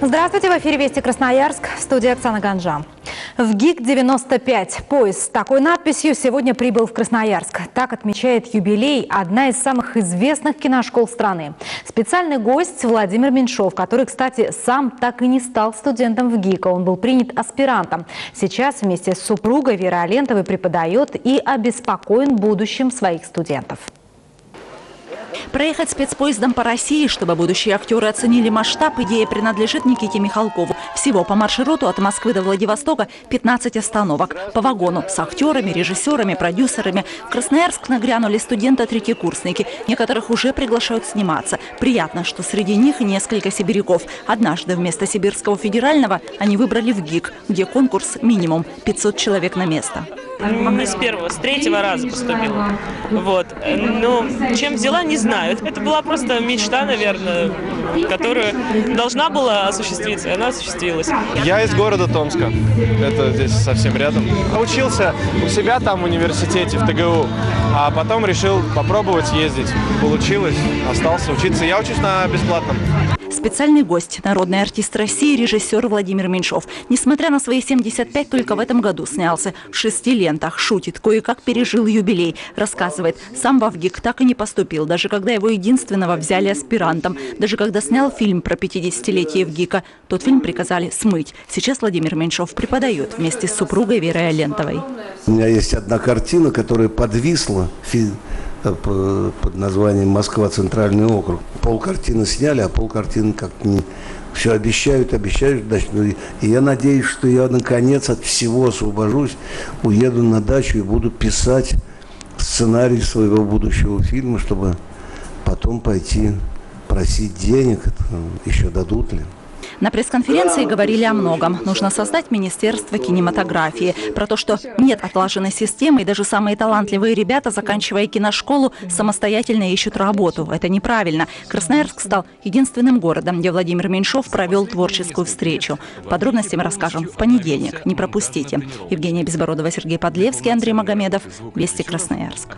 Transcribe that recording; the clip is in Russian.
Здравствуйте, в эфире «Вести Красноярск», в студии Оксана Ганжа. В ГИК-95 поезд с такой надписью сегодня прибыл в Красноярск. Так отмечает юбилей одна из самых известных киношкол страны. Специальный гость Владимир Меньшов, который, кстати, сам так и не стал студентом в ГИКа. Он был принят аспирантом. Сейчас вместе с супругой Верой Алентовой преподает и обеспокоен будущим своих студентов. Проехать спецпоездом по России, чтобы будущие актеры оценили масштаб, идея принадлежит Никите Михалкову. Всего по маршруту от Москвы до Владивостока 15 остановок. По вагону с актерами, режиссерами, продюсерами. В Красноярск нагрянули студенты-третьекурсники. Некоторых уже приглашают сниматься. Приятно, что среди них несколько сибиряков. Однажды вместо Сибирского федерального они выбрали в ГИК, где конкурс минимум 500 человек на место. Не с первого, с третьего раза поступила. Вот. Но чем взяла, не знаю. Это была просто мечта, наверное, которая должна была осуществиться, и она осуществилась. Я из города Томска. Это здесь совсем рядом. Учился у себя там в университете, в ТГУ. А потом решил попробовать ездить. Получилось, остался учиться. Я учусь на бесплатном. Специальный гость – народный артист России, режиссер Владимир Меньшов. Несмотря на свои 75, только в этом году снялся. В 6 лентах, шутит, кое-как пережил юбилей. Рассказывает, сам в ГИК так и не поступил, даже когда его единственного взяли аспирантом. Даже когда снял фильм про 50-летие в ГИКа, тот фильм приказали смыть. Сейчас Владимир Меньшов преподает вместе с супругой Верой Алентовой. У меня есть одна картина, которая подвисла, под названием «Москва. Центральный округ». Полкартины сняли, а полкартины как-то не... Все обещают. И я надеюсь, что я наконец от всего освобожусь, уеду на дачу и буду писать сценарий своего будущего фильма, чтобы потом пойти просить денег, еще дадут ли. На пресс-конференции говорили о многом. Нужно создать Министерство кинематографии. Про то, что нет отлаженной системы, и даже самые талантливые ребята, заканчивая киношколу, самостоятельно ищут работу. Это неправильно. Красноярск стал единственным городом, где Владимир Меньшов провел творческую встречу. Подробности мы расскажем в понедельник. Не пропустите. Евгения Безбородова, Сергей Подлевский, Андрей Магомедов. Вести Красноярск.